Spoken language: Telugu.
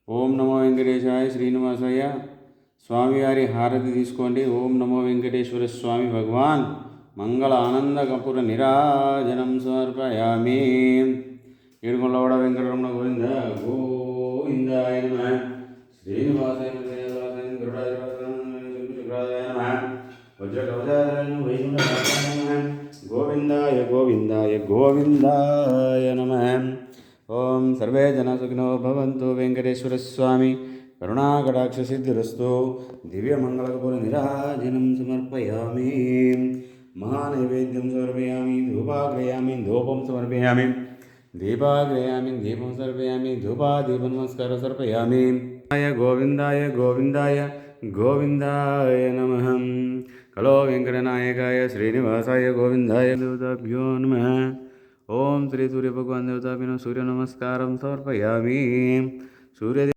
ఓం నమో వెంకటేశాయ శ్రీనివాసయ్య స్వామివారి హారతి తీసుకోండి. ఓం నమో వెంకటేశ్వర స్వామి భగవాన్ మంగళ ఆనంద కపూర నిరాజనం సమర్పయామి. ఏడుకొండలవాడ వెంకటరమణ గోవింద గోవిందాయ నమః. శ్రీనివాసాయ గోవిందాయ గోవిందాయ గోవిందాయ నమః. ఓం సర్వే జన సుఖినో భవంతు. వెంకటేశ్వర స్వామి కరుణాకటాక్షసిద్ధిరస్తు. దివ్యమంగళకపూర నిరాజనం సమర్పయామి. మహానైవేద్యం సమర్పయామి. ధూపాగ్రయామి. ధూపం సమర్పయామి. దీపాగ్రయామి. దీపం సమర్పయామి. ధూపాదీప నమస్కారం సమర్పయామి. గోవిందాయ గోవిందాయ గోవిందాయ నమః. కలో వెంకటనాయకాయ శ్రీనివాసాయ గోవిందాయ దేవతాభ్యో నమః. ఓం శ్రీ సూర్య భగవాన్ దేవతాభ్యో సూర్య నమస్కారం సమర్పయామి. సూర్య